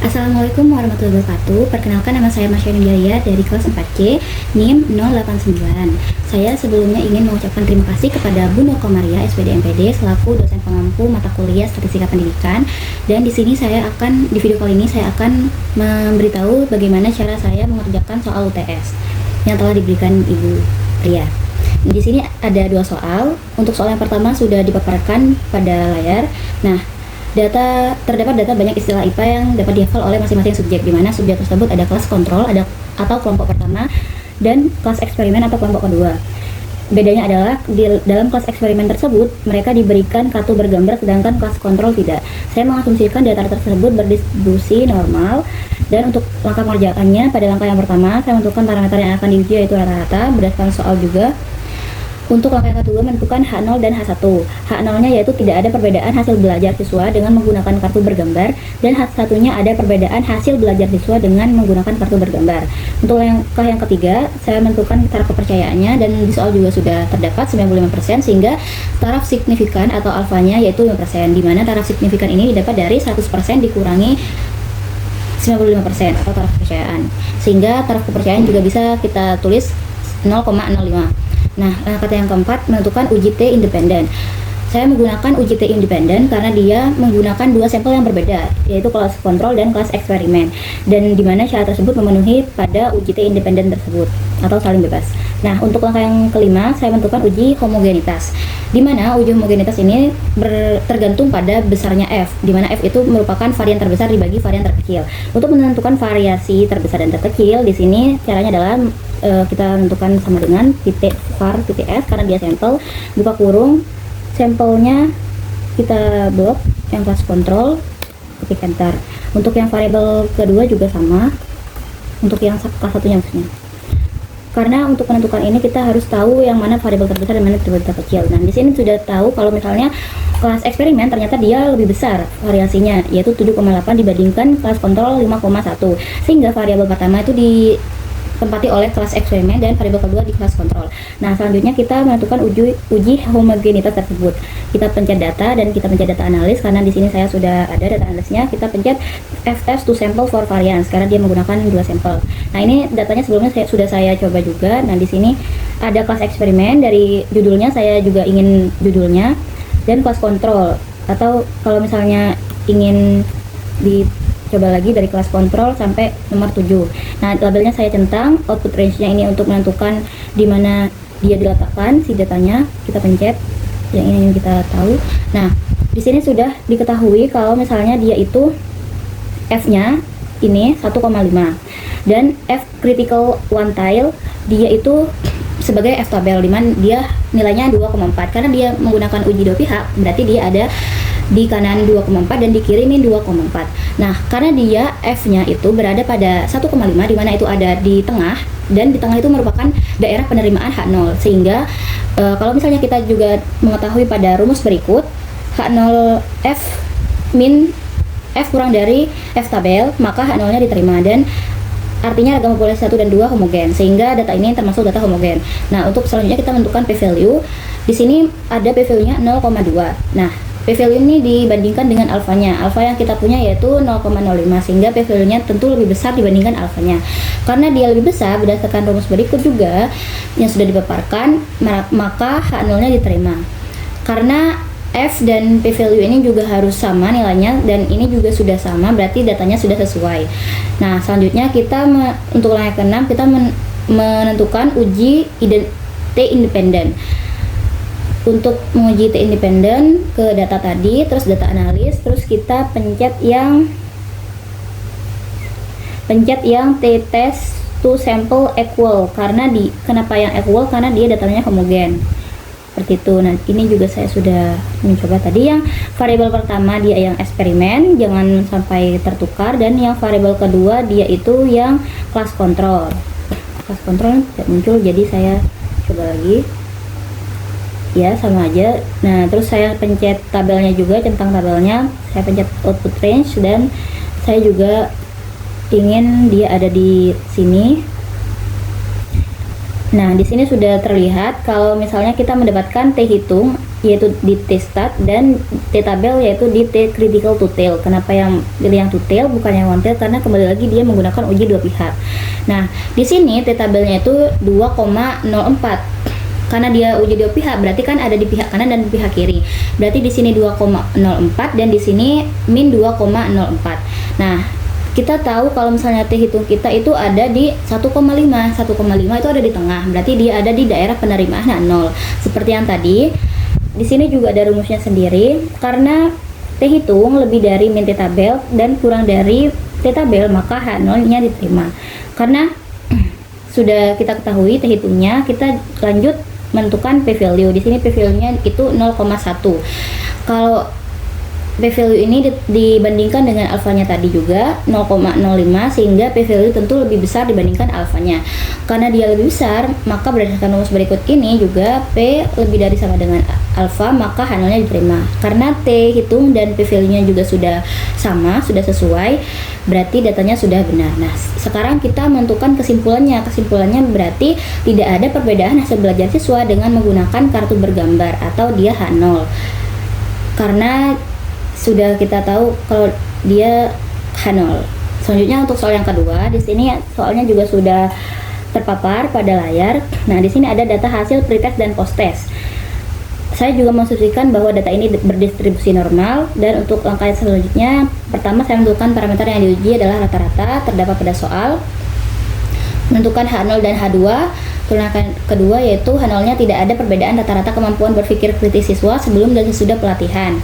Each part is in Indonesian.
Assalamualaikum warahmatullahi wabarakatuh. Perkenalkan, nama saya Masyari Jaya dari kelas 4C, NIM 089. Saya sebelumnya ingin mengucapkan terima kasih kepada Bu Nur Komaria, SPD MPD, selaku dosen pengampu mata kuliah Statistika Pendidikan. Dan di video kali ini saya akan memberitahu bagaimana cara saya mengerjakan soal UTS yang telah diberikan Ibu Ria. Di sini ada dua soal. Untuk soal yang pertama sudah dipaparkan pada layar. Nah, terdapat data banyak istilah IPA yang dapat dihafal oleh masing-masing subjek, di mana subjek tersebut ada kelas kontrol atau kelompok pertama dan kelas eksperimen atau kelompok kedua. Bedanya adalah dalam kelas eksperimen tersebut mereka diberikan kartu bergambar, sedangkan kelas kontrol tidak. Saya mengasumsikan data tersebut berdistribusi normal, dan untuk langkah pengerjaannya, pada langkah yang pertama saya menentukan parameter yang akan diuji, yaitu rata-rata berdasarkan soal juga. Untuk langkah yang kedua, menentukan H0 dan H1. H0-nya yaitu tidak ada perbedaan hasil belajar siswa dengan menggunakan kartu bergambar, dan H1-nya ada perbedaan hasil belajar siswa dengan menggunakan kartu bergambar. Untuk langkah yang ketiga, saya menentukan taraf kepercayaannya, dan di soal juga sudah terdapat 95%, sehingga taraf signifikan atau alfanya yaitu 5%, di mana taraf signifikan ini didapat dari 100% dikurangi 95% atau taraf kepercayaan, sehingga taraf kepercayaan juga bisa kita tulis 0,05. Nah, kata yang keempat, menentukan uji T independen. Saya menggunakan uji T independen karena dia menggunakan dua sampel yang berbeda, yaitu kelas kontrol dan kelas eksperimen, dan di mana syarat tersebut memenuhi pada uji T independen tersebut atau saling bebas. Nah, untuk langkah yang kelima, saya menentukan uji homogenitas, di mana uji homogenitas ini tergantung pada besarnya F, di mana F itu merupakan varian terbesar dibagi varian terkecil. Untuk menentukan variasi terbesar dan terkecil, di sini caranya adalah kita menentukan sama dengan titik var titik S karena dia sampel, buka kurung, sampelnya kita blok yang kelas kontrol, ketik enter. Untuk yang variabel kedua juga sama, untuk yang kelas satunya maksudnya. Karena untuk menentukan ini kita harus tahu yang mana variabel terbesar dan mana variabel terkecil. Nah, di sini sudah tahu kalau misalnya kelas eksperimen ternyata dia lebih besar variasinya, yaitu 7,8 dibandingkan kelas kontrol 5,1, sehingga variabel pertama itu ditempati oleh kelas eksperimen dan variabel kedua di kelas kontrol. Nah, selanjutnya kita menentukan uji homogenitas tersebut. Kita pencet data dan kita pencet data analis, karena di sini saya sudah ada data analisnya. Kita pencet FS to sample for variance karena dia menggunakan dua sampel. Nah, ini datanya sebelumnya sudah saya coba juga. Nah, di sini ada kelas eksperimen, dari judulnya saya juga ingin judulnya, dan kelas kontrol, atau kalau misalnya ingin dicoba lagi dari kelas kontrol sampai nomor 7. Nah, labelnya saya centang, output range-nya ini untuk menentukan di mana dia diletakkan si datanya. Kita pencet yang ini yang kita tahu. Nah, di sini sudah diketahui kalau misalnya dia itu F-nya ini 1,5, dan F critical one tile dia itu sebagai F tabel, dimana dia nilainya 2,4 karena dia menggunakan uji dua pihak, berarti dia ada di kanan 2,4 dan di kiri ini 2,4. Nah, karena dia F-nya itu berada pada 1,5, di mana itu ada di tengah, dan di tengah itu merupakan daerah penerimaan H0, sehingga kalau misalnya kita juga mengetahui pada rumus berikut, H0 F min F kurang dari F tabel, maka H0-nya diterima, dan artinya ragam populasi 1 dan 2 homogen, sehingga data ini termasuk data homogen. Nah, untuk selanjutnya kita menentukan p-value. Di sini ada p-value-nya 0,2. Nah, p-value ini dibandingkan dengan alfanya. Alfa yang kita punya yaitu 0,05, sehingga p-value-nya tentu lebih besar dibandingkan alfanya. Karena dia lebih besar, berdasarkan rumus berikut juga yang sudah dipaparkan, maka H0-nya diterima. Karena F dan p-value ini juga harus sama nilainya, dan ini juga sudah sama, berarti datanya sudah sesuai. Nah, selanjutnya kita untuk langkah ke-6 kita menentukan uji T independen. Untuk menguji T independen ke data tadi, terus data analis, terus kita pencet yang t-test to sample equal. Kenapa yang equal? Karena dia datanya homogen. Seperti itu. Nah, ini juga saya sudah mencoba tadi. Yang variabel pertama dia yang eksperimen, jangan sampai tertukar, dan yang variabel kedua dia itu yang kelas kontrol. Kelas kontrol tidak muncul, jadi saya coba lagi. Ya, sama aja. Nah, terus saya pencet tabelnya juga, centang tabelnya, saya pencet output range, dan saya juga ingin dia ada di sini. Nah, di sini sudah terlihat kalau misalnya kita mendapatkan T hitung yaitu di T-stat, dan T-tabel yaitu di T-critical to tail. Kenapa yang pilih yang to tail bukan yang one tail? Karena kembali lagi dia menggunakan uji dua pihak. Nah, di sini T-tabelnya itu 2,04. Karena dia uji dua pihak, berarti kan ada di pihak kanan dan di pihak kiri. Berarti di sini 2,04 dan di sini min 2,04. Nah, kita tahu kalau misalnya T hitung kita itu ada di 1,5. 1,5 itu ada di tengah. Berarti dia ada di daerah penerimaan 0. Seperti yang tadi. Di sini juga ada rumusnya sendiri. Karena T hitung lebih dari min T tabel dan kurang dari T tabel, maka H0-nya diterima. Karena sudah kita ketahui T hitungnya, kita lanjut menentukan P value. Di sini P value-nya itu 0,1. Kalau P value ini dibandingkan dengan alfanya tadi juga 0,05, sehingga P value tentu lebih besar dibandingkan alfanya. Karena dia lebih besar, maka berdasarkan rumus berikut ini juga P lebih dari sama dengan alfa, maka H0-nya diterima. Karena T hitung dan P value-nya juga sudah sama, sudah sesuai, berarti datanya sudah benar. Nah, sekarang kita menentukan kesimpulannya. Kesimpulannya berarti tidak ada perbedaan hasil belajar siswa dengan menggunakan kartu bergambar atau dia H0. Karena sudah kita tahu kalau dia H0. Selanjutnya untuk soal yang kedua, di sini soalnya juga sudah terpapar pada layar. Nah, di sini ada data hasil pretest dan posttest. Saya juga menginstruksikan bahwa data ini berdistribusi normal, dan untuk langkah selanjutnya, pertama saya menentukan parameter yang diuji adalah rata-rata terdapat pada soal, menentukan H0 dan H2. Langkah kedua yaitu H0-nya tidak ada perbedaan rata-rata kemampuan berpikir kritis siswa sebelum dan sesudah pelatihan.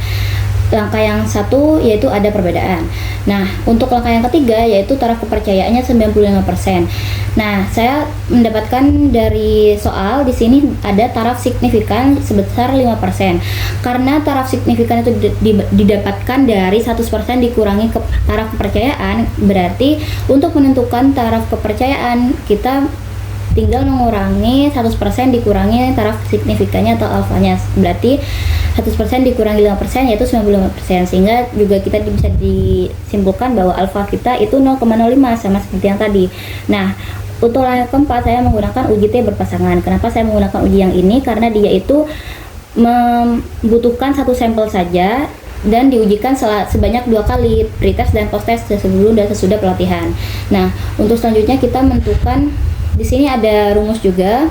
Langkah yang satu yaitu ada perbedaan. Nah, untuk langkah yang ketiga yaitu taraf kepercayaannya 95%. Nah, saya mendapatkan dari soal di sini ada taraf signifikan sebesar 5%. Karena taraf signifikan itu didapatkan dari 100% dikurangi taraf kepercayaan, berarti untuk menentukan taraf kepercayaan kita tinggal mengurangi 100% dikurangi taraf signifikannya atau alfanya. Berarti 100% dikurangi 5% yaitu 95%, sehingga juga kita bisa disimpulkan bahwa alfa kita itu 0,05 sama seperti yang tadi. Nah, untuk langkah keempat saya menggunakan uji T berpasangan. Kenapa saya menggunakan uji yang ini? Karena dia itu membutuhkan satu sampel saja dan diujikan sebanyak 2 kali, pretest dan posttest, sebelum dan sesudah pelatihan. Nah, untuk selanjutnya kita menentukan, di sini ada rumus juga,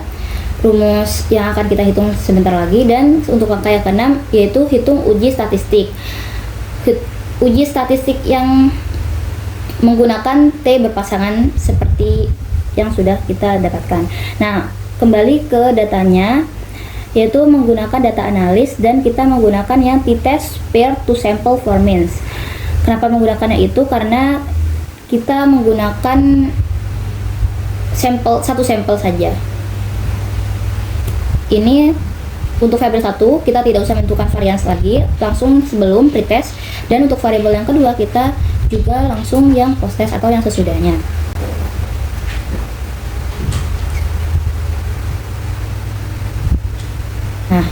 rumus yang akan kita hitung sebentar lagi. Dan untuk langkah yang keenam yaitu hitung uji statistik. Uji statistik yang menggunakan T berpasangan seperti yang sudah kita dapatkan. Nah, kembali ke datanya, yaitu menggunakan data analis, dan kita menggunakan yang t-test pair to sample for means. Kenapa menggunakannya itu? Karena kita menggunakan satu sampel saja. Ini untuk variabel 1 kita tidak usah menentukan varians lagi, langsung sebelum pretest. Dan untuk variabel yang kedua kita juga langsung yang posttest atau yang sesudahnya. Nah,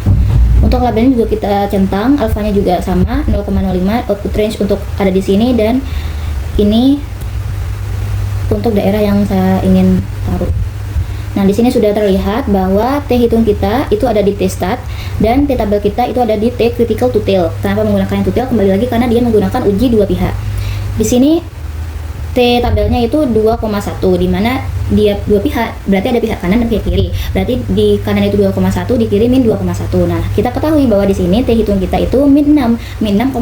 untuk labelnya juga kita centang, alfanya juga sama 0,05, output range untuk ada di sini, dan ini untuk daerah yang saya ingin taruh. Nah, di sini sudah terlihat bahwa T hitung kita itu ada di T-stat dan T tabel kita itu ada di T-critical to tail. Kenapa menggunakan yang to tail? Kembali lagi karena dia menggunakan uji dua pihak. Di sini T tabelnya itu 2,1, di mana dia dua pihak, berarti ada pihak kanan dan pihak kiri. Berarti di kanan itu 2,1, di kiri min 2,1. Nah, kita ketahui bahwa di sini T hitung kita itu min 6,6.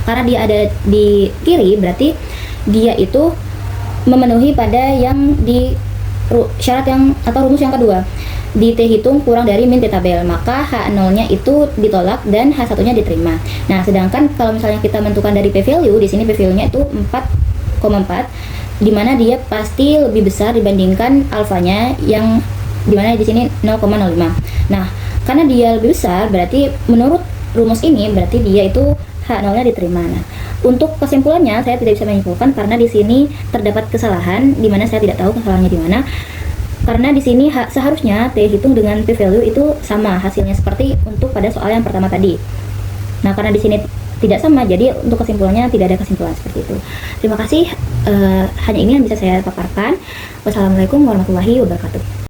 Karena dia ada di kiri, berarti dia itu memenuhi pada yang di syarat yang atau rumus yang kedua, di T hitung kurang dari min T tabel, maka H0-nya itu ditolak dan H1-nya diterima. Nah, sedangkan kalau misalnya kita menentukan dari P value, di sini P value-nya itu 4,4, di mana dia pasti lebih besar dibandingkan alfanya yang dimana di sini 0,05. Nah, karena dia lebih besar, berarti menurut rumus ini berarti dia itu H0-nya diterima. Nah, untuk kesimpulannya saya tidak bisa menyimpulkan karena di sini terdapat kesalahan, di mana saya tidak tahu kesalahannya di mana. Karena di sini seharusnya T hitung dengan P value itu sama hasilnya seperti untuk pada soal yang pertama tadi. Nah, karena di sini tidak sama, jadi untuk kesimpulannya tidak ada kesimpulan seperti itu. Terima kasih, hanya ini yang bisa saya paparkan. Wassalamualaikum warahmatullahi wabarakatuh.